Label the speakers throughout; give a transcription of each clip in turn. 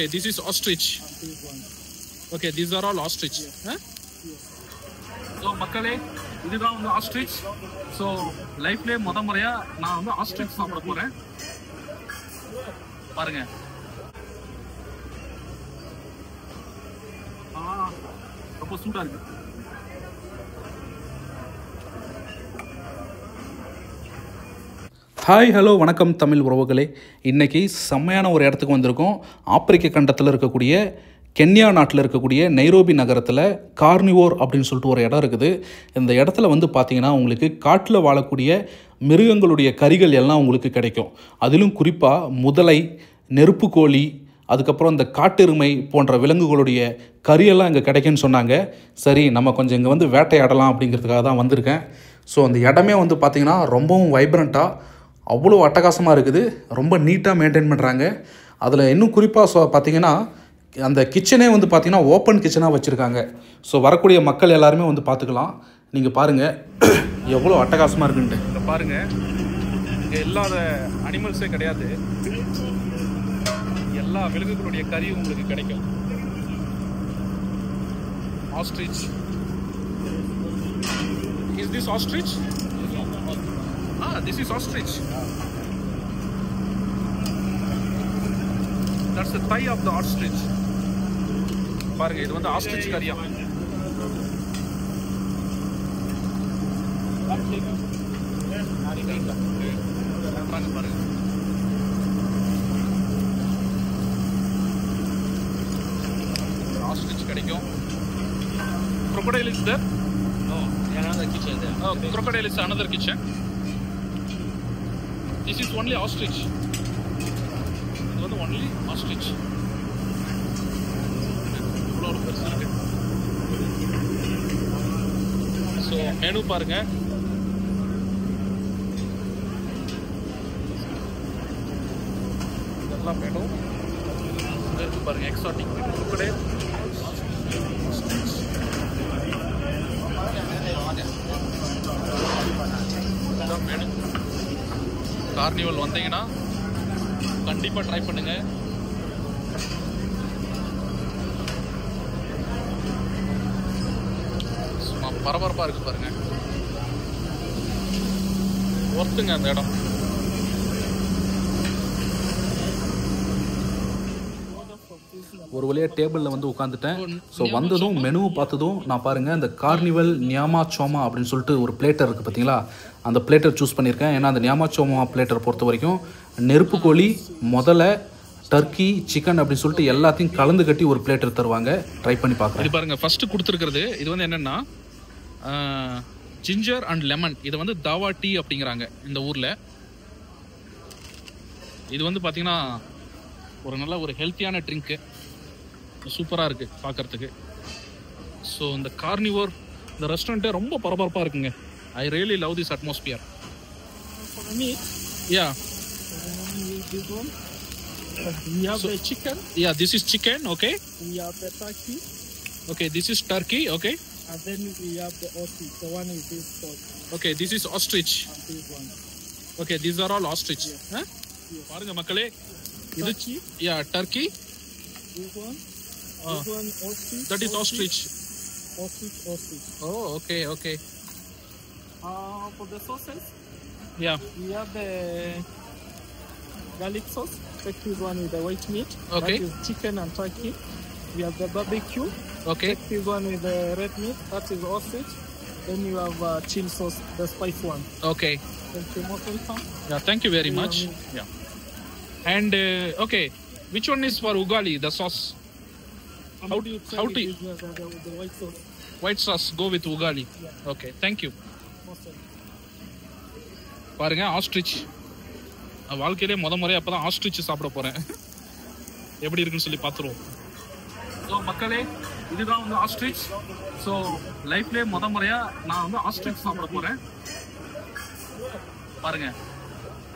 Speaker 1: Okay, this is ostrich. Okay, these are all ostrich. Huh? So மக்களே இதுதான் வந்து ostrich. So லைஃப்லயே முறையா நான் வந்து ostrich சாப்பிட போறேன். பாருங்க. ரொம்ப சூடா இருக்கு.
Speaker 2: ஹாய் ஹலோ வணக்கம் தமிழ் உறவுகளே. இன்றைக்கி செம்மையான ஒரு இடத்துக்கு வந்திருக்கோம். ஆப்பிரிக்க கண்டத்தில் இருக்கக்கூடிய கென்யா நாட்டில் இருக்கக்கூடிய நைரோபி நகரத்தில் கார்னிவோர் அப்படின்னு சொல்லிட்டு ஒரு இடம் இருக்குது. இந்த இடத்துல வந்து பார்த்திங்கன்னா உங்களுக்கு காட்டில் வாழக்கூடிய மிருகங்களுடைய கறிகள் எல்லாம் உங்களுக்கு கிடைக்கும். அதிலும் குறிப்பாக முதலை, நெருப்புக்கோழி, அதுக்கப்புறம் இந்த காட்டெருமை போன்ற விலங்குகளுடைய கறியெல்லாம் இங்கே கிடைக்குன்னு சொன்னாங்க. சரி, நம்ம கொஞ்சம் இங்கே வந்து வேட்டையாடலாம் அப்படிங்கிறதுக்காக தான் வந்திருக்கேன். ஸோ அந்த இடமே வந்து பார்த்திங்கன்னா ரொம்பவும் வைப்ரண்ட்டாக அவ்வளோ அட்டகாசமாக இருக்குது. ரொம்ப நீட்டாக மெயின்டைன் பண்ணுறாங்க. அதில் இன்னும் குறிப்பாக பார்த்திங்கன்னா அந்த கிச்சனே வந்து பார்த்திங்கன்னா ஓப்பன் கிச்சனாக வச்சுருக்காங்க. ஸோ வரக்கூடிய மக்கள் எல்லாருமே வந்து பார்த்துக்கலாம். நீங்கள் பாருங்கள் எவ்வளோ அட்டகாசமாக இருக்குன்ட்டு.
Speaker 1: இங்கே பாருங்கள், இங்கே இல்லாத அனிமல்ஸே கிடையாது. எல்லா விலங்குகளுடைய கறியும் உங்களுக்கு கிடைக்கும். Ostrich. Is this ostrich? This is ostrich. That's the thigh of the ostrich. பாருங்க, இது வந்து ostrich கறியா. பாருங்க, ostrich கிடைக்கும். Crocodile is there?
Speaker 3: Another kitchen there.
Speaker 1: Oh, crocodile is another kitchen. This is only ostrich. This is only ostrich. So menu பாருங்க. இதெல்லாம் menu. இது பாருங்க, exotic crocodile. Carnival வந்தீங்கன்னா கண்டிப்பாக ட்ரை பண்ணுங்க. சும்மா பரபரப்பாக இருக்கு பாருங்க. ஒர்த்துங்க அந்த இடம்.
Speaker 2: ஒரு வழியாக டேபிளில் வந்து உட்காந்துட்டேன். ஸோ வந்ததும் மெனுவை பார்த்ததும் நான் பாருங்கள் இந்த கார்னிவல் நியாமா சோமா அப்படின்னு சொல்லிட்டு ஒரு பிளேட்டர் இருக்குது பார்த்தீங்களா, அந்த பிளேட்டர் சூஸ் பண்ணியிருக்கேன். ஏன்னா அந்த நியாமா சோமா பிளேட்டர் பொறுத்த வரைக்கும் நெருப்புக்கோழி, முதலை, டர்க்கி, சிக்கன் அப்படின்னு சொல்லிட்டு எல்லாத்தையும் கலந்து கட்டி ஒரு பிளேட்டர் தருவாங்க. ட்ரை பண்ணி பார்க்குறேன்.
Speaker 1: இது பாருங்கள், ஃபஸ்ட்டு கொடுத்துருக்கிறது இது வந்து என்னென்னா ஜிஞ்சர் அண்ட் லெமன். இது வந்து தாவா டீ அப்படிங்கிறாங்க இந்த ஊரில். இது வந்து பார்த்தீங்கன்னா ஒரு நல்ல ஒரு ஹெல்த்தியான ட்ரிங்க்கு. சூப்பராக இருக்குது பார்க்குறதுக்கு. ஸோ இந்த கார்னிவோர் இந்த ரெஸ்டாரண்ட்டே ரொம்ப பரபரப்பாக இருக்குங்க. I really love this atmosphere. Yeah.
Speaker 3: We have the chicken.
Speaker 1: Yeah, this is chicken. Okay.
Speaker 3: We have the turkey.
Speaker 1: Okay, this is turkey. Okay.
Speaker 3: And then we have the ostrich. The one is this one.
Speaker 1: Okay, this is ostrich.
Speaker 3: And this one.
Speaker 1: Okay, these are all ostrich. Huh? பாருங்க மக்களே, இது turkey.
Speaker 3: This one. This one ostrich.
Speaker 1: That is ostrich.
Speaker 3: Ostrich.
Speaker 1: Oh, okay.
Speaker 3: For the sauces,
Speaker 1: Yeah.
Speaker 3: we have the garlic sauce. Take this one with the white meat.
Speaker 1: Okay.
Speaker 3: That is chicken and turkey. We have the barbecue.
Speaker 1: Okay.
Speaker 3: Take this one with the red meat. That is ostrich. Then you have chili sauce, the spice one.
Speaker 1: Okay.
Speaker 3: Thank you most welcome.
Speaker 1: Yeah, thank you very much. Yeah. And okay, which one is for ugali? The sauce. How to
Speaker 3: the white sauce?
Speaker 1: White sauce go with ugali.
Speaker 3: Yeah.
Speaker 1: Okay, thank you.
Speaker 3: Most welcome.
Speaker 1: பாருங்க, ostrich. வாழ்க்கையிலே முறையாக அப்போ தான் ostrich சாப்பிட போகிறேன். எப்படி இருக்குன்னு சொல்லி பார்த்துருவோம். ஸோ மக்களே, இதுதான் வந்து ஆஸ்ட்ரிச். ஸோ லைஃப்லேயே முறையாக நான் வந்து ஆஸ்ட்ரிச் சாப்பிட போகிறேன். பாருங்க,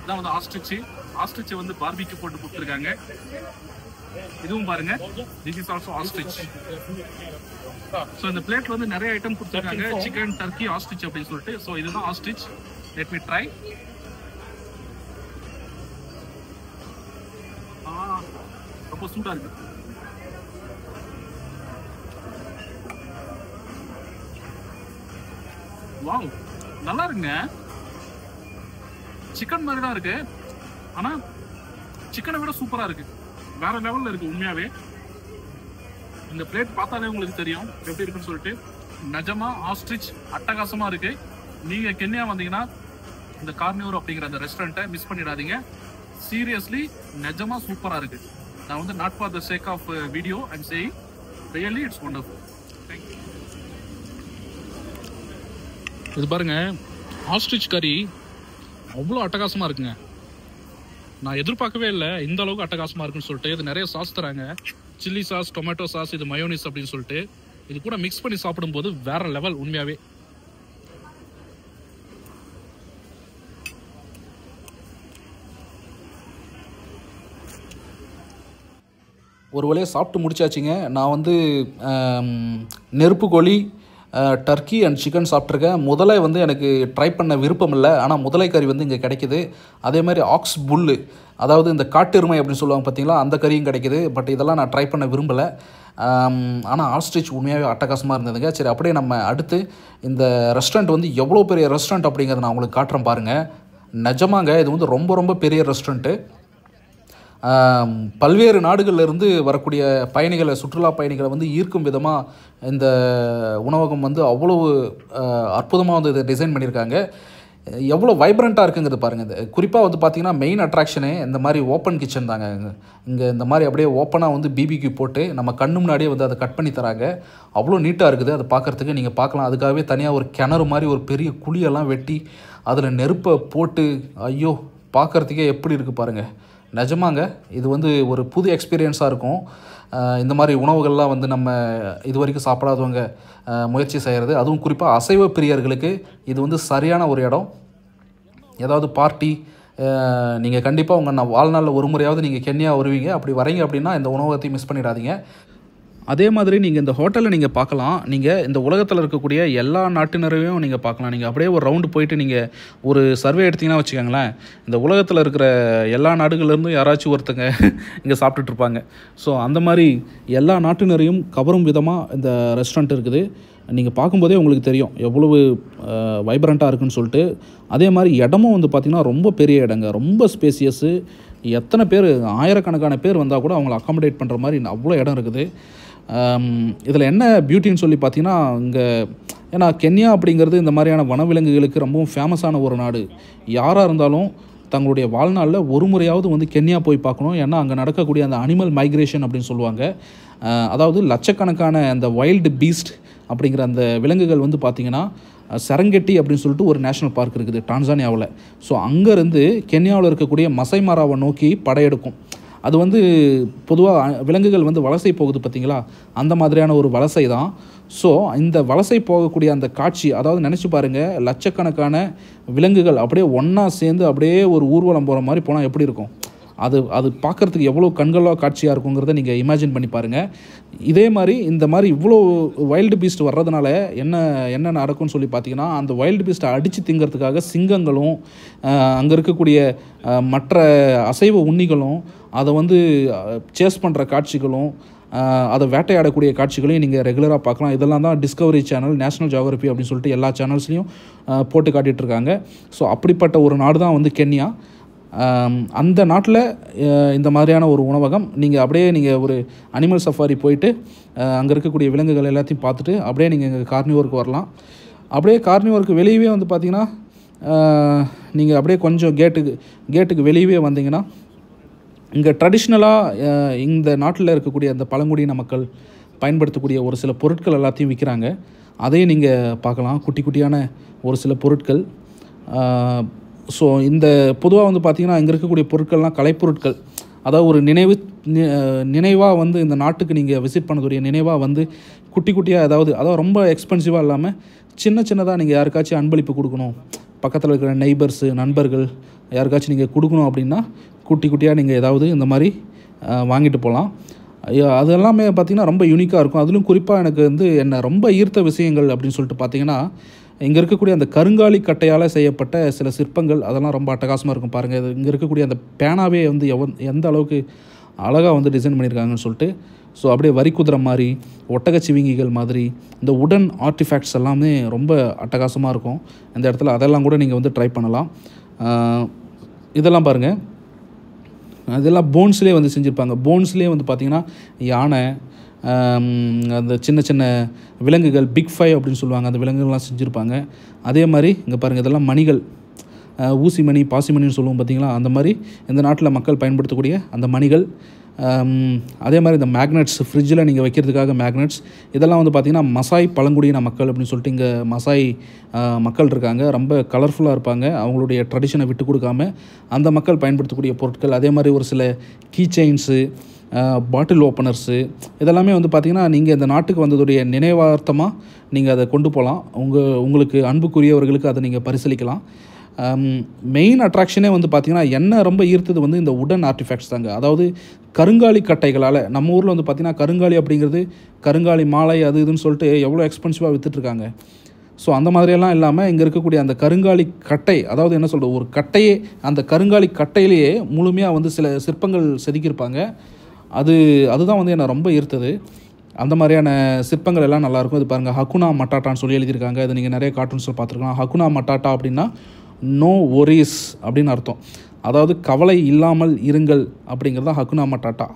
Speaker 1: இதான் வந்து ஆஸ்ட்ரிச்சு. ஆஸ்ட்ரிச்சை வந்து பார்பிக்யூ போட்டு கொடுத்துருக்காங்க. இதுவும் பாருங்க, this is also ostrich. So இந்த பிளேட்ல வந்து நிறைய ஐட்டம் கொடுத்துருக்காங்க. சிக்கன், டர்க்கி, ஆஸ்ட்ரிச் அப்படின்னு சொல்லிட்டு. ஸோ இதுதான் ஆஸ்ட்ரிச். Let me try. ரொம்ப ரொம்ப சூடா இருக்கு. வாவ், நல்லா இருக்குங்க. சிக்கன் மாதிரி தான் இருக்கு, ஆனா சிக்கனை விட சூப்பரா இருக்கு. வேற லெவல்ல இருக்கு உண்மையாவே. இந்த பிளேட் பார்த்தாலே உங்களுக்கு தெரியும் எப்படி இருக்குன்னு சொல்லிட்டு. நிஜமா ஆஸ்ட்ரிச் அட்டகாசமா இருக்கு. நீங்க கென்யா வந்தீங்கன்னா இந்த கார்னிவோர் அப்படிங்கிற அந்த ரெஸ்டாரண்ட்டை மிஸ் பண்ணிடாதீங்க. சீரியஸ்லி நிஜமா சூப்பரா இருக்கு. நான் வந்து not for the sake of video I'm saying really it's wonderful. இது பாருங்க, ஆஸ்ட்ரிச் கறி அவ்வளோ அட்டகாசமா இருக்குங்க. நான் எதிர்பார்க்கவே இல்லை இந்த அளவுக்கு அட்டகாசமா இருக்குன்னு சொல்லிட்டு. இது நிறைய சாஸ் தராங்க, சில்லி சாஸ், டொமேட்டோ சாஸ், இது மயோனிஸ் அப்படின்னு சொல்லிட்டு. இது கூட மிக்ஸ் பண்ணி சாப்பிடும்போது வேற லெவல் உண்மையாவே.
Speaker 2: ஒரு வழியாக சாப்பிட்டு முடிச்சாச்சுங்க. நான் வந்து நெருப்பு கோழி, டர்க்கி அண்ட் சிக்கன் சாப்பிட்ருக்கேன். முதலை வந்து எனக்கு ட்ரை பண்ண விருப்பம் இல்லை, ஆனால் முதலை கறி வந்து இங்கே கிடைக்கிது. அதே மாதிரி ஆக்ஸ் புல்லு, அதாவது இந்த காட்டெருமை அப்படின்னு சொல்லுவாங்க பார்த்தீங்களா, அந்த கறியும் கிடைக்கிது. பட் இதெல்லாம் நான் ட்ரை பண்ண விரும்பலை. ஆனால் ஆஸ்ட்ரிச் உண்மையாகவே அட்டகாசமாக இருந்ததுங்க. சரி, அப்படியே நம்ம அடுத்து இந்த ரெஸ்டாரண்ட் வந்து எவ்வளோ பெரிய ரெஸ்டாரண்ட் அப்படிங்கிறத நான் உங்களுக்கு காட்டுறேன் பாருங்கள். நிஜமாங்க இது வந்து ரொம்ப ரொம்ப பெரிய ரெஸ்டாரண்ட்டு. பல்வேறு நாடுகளிலிருந்து வரக்கூடிய பயணிகளை, சுற்றுலா பயணிகளை வந்து ஈர்க்கும் விதமாக இந்த உணவகம் வந்து அவ்வளவு அற்புதமாக வந்து இதை டிசைன் பண்ணியிருக்காங்க. எவ்வளோ வைப்ரண்ட்டாக இருக்குங்கிறது பாருங்கள். இது குறிப்பாக வந்து பார்த்திங்கன்னா மெயின் அட்ராக்ஷனே இந்த மாதிரி ஓப்பன் கிச்சன் தாங்க. இங்கே இந்த மாதிரி அப்படியே ஓப்பனாக வந்து பிபிக்யூ போட்டு நம்ம கண்ணு முன்னாடியே வந்து அதை கட் பண்ணி தராங்க. அவ்வளோ நீட்டாக இருக்குது அதை பார்க்குறதுக்கு. நீங்கள் பார்க்கலாம், அதுக்காகவே தனியாக ஒரு கிணறு மாதிரி ஒரு பெரிய குழியெல்லாம் வெட்டி அதில் நெருப்பை போட்டு, ஐயோ பார்க்குறதுக்கே எப்படி இருக்குது பாருங்கள். நிஜமாங்க இது வந்து ஒரு புது எக்ஸ்பீரியன்ஸாக இருக்கும். இந்த மாதிரி உணவுகள்லாம் வந்து நம்ம இது வரைக்கும் சாப்பிடாதவங்க முயற்சி செய்கிறது, அதுவும் குறிப்பாக அசைவ பிரியர்களுக்கு இது வந்து சரியான ஒரு இடம். ஏதாவது பார்ட்டி நீங்கள் கண்டிப்பாக உங்கள் வாழ்நாளில் ஒரு முறையாவது நீங்கள் கென்யா வருவீங்க. அப்படி வரீங்க அப்படின்னா இந்த உணவகத்தையும் மிஸ் பண்ணிடாதீங்க. அதே மாதிரி நீங்கள் இந்த ஹோட்டலில் நீங்கள் பார்க்கலாம். நீங்கள் இந்த உலகத்தில் இருக்கக்கூடிய எல்லா நாட்டினரையும் நீங்கள் பார்க்கலாம். நீங்கள் அப்படியே ஒரு ரவுண்டு போயிட்டு நீங்கள் ஒரு சர்வே எடுத்திங்கன்னா வச்சுக்கோங்களேன், இந்த உலகத்தில் இருக்கிற எல்லா நாடுகள்லேருந்தும் யாராச்சும் ஒருத்தங்க இங்கே சாப்பிட்டுட்ருப்பாங்க. ஸோ அந்த மாதிரி எல்லா நாட்டினரையும் கவரும் விதமாக இந்த ரெஸ்டாரண்ட் இருக்குது. நீங்கள் பார்க்கும்போதே உங்களுக்கு தெரியும் எவ்வளவு வைப்ரண்ட்டாக இருக்குன்னு சொல்லிட்டு. அதே மாதிரி இடமும் வந்து பார்த்திங்கன்னா ரொம்ப பெரிய இடங்க, ரொம்ப ஸ்பேசியஸு. எத்தனை பேர், ஆயிரக்கணக்கான பேர் வந்தால் கூட அவங்கள அக்காமடேட் பண்ணுற மாதிரி அவ்வளோ இடம் இருக்குது. இதில் என்ன பியூட்டின்னு சொல்லி பார்த்தீங்கன்னா, இங்கே ஏன்னா கென்யா அப்படிங்கிறது இந்த மாதிரியான வனவிலங்குகளுக்கு ரொம்பவும் ஃபேமஸான ஒரு நாடு. யாராக இருந்தாலும் தங்களுடைய வாழ்நாளில் ஒரு முறையாவது வந்து கென்யா போய் பார்க்கணும். ஏன்னா அங்கே நடக்கக்கூடிய அந்த அனிமல் மைக்ரேஷன் அப்படின்னு சொல்லுவாங்க. அதாவது லட்சக்கணக்கான அந்த வைல்டு பீஸ்ட் அப்படிங்கிற அந்த விலங்குகள் வந்து பார்த்திங்கன்னா செரங்கெட்டி அப்படின்னு சொல்லிட்டு ஒரு நேஷ்னல் பார்க் இருக்குது டான்சானியாவில். ஸோ அங்கேருந்து கென்யாவில் இருக்கக்கூடிய மசை மாராவை நோக்கி படையெடுக்கும். அது வந்து பொதுவாக விலங்குகள் வந்து வலசை போகுது பார்த்திங்களா, அந்த மாதிரியான ஒரு வலசை தான். ஸோ இந்த வலசை போகக்கூடிய அந்த காட்சி, அதாவது நினச்சி பாருங்கள், லட்சக்கணக்கான விலங்குகள் அப்படியே ஒன்றா சேர்ந்து அப்படியே ஒரு ஊர்வலம் போகிற மாதிரி போனால் எப்படி இருக்கும். அது பார்க்குறதுக்கு எவ்வளோ கண்களாக காட்சியாக இருக்குங்கிறத நீங்கள் இமேஜின் பண்ணி பாருங்கள். இதே மாதிரி இந்த மாதிரி இவ்வளோ வைல்டு பீஸ்ட் வர்றதுனால என்ன நடக்கும்னு சொல்லி பார்த்தீங்கன்னா, அந்த வைல்டு பீஸ்ட்டை அடித்து திங்கிறதுக்காக சிங்கங்களும் அங்கே இருக்கக்கூடிய மற்ற அசைவ உண்ணிகளும் அதை வந்து சேஸ் பண்ணுற காட்சிகளும் அதை வேட்டையாடக்கூடிய காட்சிகளையும் நீங்கள் ரெகுலராக பார்க்கலாம். இதெல்லாம் தான் டிஸ்கவரி சேனல், நேஷ்னல் ஜியோகிராஃபி அப்படின்னு சொல்லிட்டு எல்லா சேனல்ஸ்லையும் போட்டு காட்டிகிட்ருக்காங்க. ஸோ அப்படிப்பட்ட ஒரு நாடு தான் வந்து கென்யா. அந்த நாட்டில் இந்த மாதிரியான ஒரு உணவகம், நீங்கள் ஒரு அனிமல் சஃபாரி போயிட்டு அங்கே இருக்கக்கூடிய விலங்குகள் எல்லாத்தையும் பார்த்துட்டு அப்படியே நீங்கள் இங்கே கார்னிவோருக்கு வரலாம். அப்படியே கார்னிவோருக்கு வெளியவே வந்து பார்த்திங்கன்னா, நீங்கள் அப்படியே கொஞ்சம் கேட்டுக்கு வெளியவே வந்தீங்கன்னா இங்கே ட்ரெடிஷ்னலாக இந்த நாட்டில் இருக்கக்கூடிய அந்த பழங்குடியின மக்கள் பயன்படுத்தக்கூடிய ஒரு சில பொருட்கள் எல்லாத்தையும் விற்கிறாங்க. அதையும் நீங்கள் பார்க்கலாம், குட்டி குட்டியான ஒரு சில பொருட்கள். ஸோ இந்த பொதுவாக வந்து பார்த்திங்கன்னா இங்கே இருக்கக்கூடிய பொருட்கள்லாம் கலைப்பொருட்கள். அதாவது ஒரு நினைவாக வந்து இந்த நாட்டுக்கு நீங்கள் விசிட் பண்ணக்கூடிய நினைவாக வந்து குட்டி குட்டியாக அதாவது ரொம்ப எக்ஸ்பென்சிவாக இல்லாமல் சின்னதாக நீங்கள் யாருக்காச்சும் அன்பளிப்பு கொடுக்கணும், பக்கத்தில் இருக்கிற நெய்பர்ஸு, நண்பர்கள் யாருக்காச்சும் நீங்கள் கொடுக்கணும் அப்படின்னா குட்டி குட்டியாக நீங்கள் ஏதாவது இந்த மாதிரி வாங்கிட்டு போகலாம். அது எல்லாமே பார்த்திங்கன்னா ரொம்ப யூனிக்காக இருக்கும். அதிலும் குறிப்பாக எனக்கு வந்து என்ன ரொம்ப ஈர்த்த விஷயங்கள் அப்படின்னு சொல்லிட்டு பார்த்திங்கன்னா, இங்கே இருக்கக்கூடிய அந்த கருங்காலி கட்டையால் செய்யப்பட்ட சில சிற்பங்கள், அதெல்லாம் ரொம்ப அட்டகாசமாக இருக்கும் பாருங்கள். இங்கே இருக்கக்கூடிய அந்த பேனாவே வந்து எந்த அளவுக்கு அழகாக வந்து டிசைன் பண்ணியிருக்காங்கன்னு சொல்லிட்டு. ஸோ அப்படியே வரி குதிரை மாதிரி, ஒட்டகச்சிவிங்கிகள் மாதிரி, இந்த உடன் ஆர்டிஃபேக்ட்ஸ் எல்லாமே ரொம்ப அட்டகாசமாக இருக்கும் இந்த இடத்துல. அதெல்லாம் கூட நீங்கள் வந்து ட்ரை பண்ணலாம். இதெல்லாம் பாருங்கள், அதெல்லாம் போன்ஸ்லேயே வந்து செஞ்சுருப்பாங்க. போன்ஸ்லேயே வந்து பார்த்திங்கன்னா யானை, அந்த சின்ன சின்ன விலங்குகள், பிக் 5 அப்படின்னு சொல்லுவாங்க, அந்த விலங்குகள்லாம் செஞ்சுருப்பாங்க. அதே மாதிரி இங்கே பாருங்கள், இதெல்லாம் மணிகள், ஊசி மணி, பாசி மணின்னு சொல்லுவோம் பார்த்திங்களா, அந்த மாதிரி இந்த நாட்டில் மக்கள் பயன்படுத்தக்கூடிய அந்த மணிகள். அதே மாதிரி இந்த மேக்னெட்ஸ், ஃப்ரிட்ஜில் நீங்கள் வைக்கிறதுக்காக மேக்னெட்ஸ், இதெல்லாம் வந்து பார்த்திங்கன்னா மசாய் பழங்குடியின மக்கள் அப்படின்னு சொல்லிட்டு இங்கே மசாய் மக்கள் இருக்காங்க. ரொம்ப கலர்ஃபுல்லாக இருப்பாங்க, அவங்களுடைய ட்ரெடிஷனை விட்டு கொடுக்காம அந்த மக்கள் பயன்படுத்தக்கூடிய பொருட்கள். அதே மாதிரி ஒரு சில கீ செயின்ஸு, பாட்டில் ஓப்பனர்ஸு, இதெல்லாமே வந்து பார்த்திங்கன்னா நீங்கள் இந்த நாட்டுக்கு வந்ததுடைய நினைவார்த்தமாக நீங்கள் அதை கொண்டு போகலாம். உங்களுக்கு அன்புக்குரியவர்களுக்கு அதை நீங்கள் பரிசீலிக்கலாம். மெயின் அட்ராக்ஷனே வந்து பார்த்திங்கன்னா என்ன ரொம்ப ஈர்த்தது வந்து இந்த உடன் ஆர்டிஃபேக்ட்ஸ் தாங்க. அதாவது கருங்காலி கட்டைகளால், நம்ம ஊரில் வந்து பார்த்திங்கன்னா கருங்காலி அப்படிங்கிறது, கருங்காலி மாலை அது இதுன்னு சொல்லிட்டு எவ்வளோ எக்ஸ்பென்சிவாக விற்றுட்ருக்காங்க. ஸோ அந்த மாதிரியெல்லாம் இல்லாமல் இங்கே இருக்கக்கூடிய அந்த கருங்காலி கட்டை, அதாவது என்ன சொல்கிறது, ஒரு கட்டையே, அந்த கருங்காலி கட்டையிலேயே முழுமையாக வந்து சில சிற்பங்கள் செதுக்கியிருப்பாங்க. அதுதான் வந்து என்னை ரொம்ப ஈர்த்தது. அந்த மாதிரியான சிற்பங்கள் எல்லாம் நல்லாயிருக்கும். இது பாருங்கள், ஹக்குனா மட்டாட்டான்னு சொல்லி எழுதியிருக்காங்க. இது நீங்கள் நிறைய கார்ட்டூன்ஸில் பார்த்துருக்கலாம். ஹக்குனா மட்டாட்டா அப்படின்னா நோ ஒரீஸ் அப்படின்னு அர்த்தம். அதாவது கவலை இல்லாமல் இருங்கள் அப்படிங்கிறது தான் ஹக்குனா மட்டாட்டா.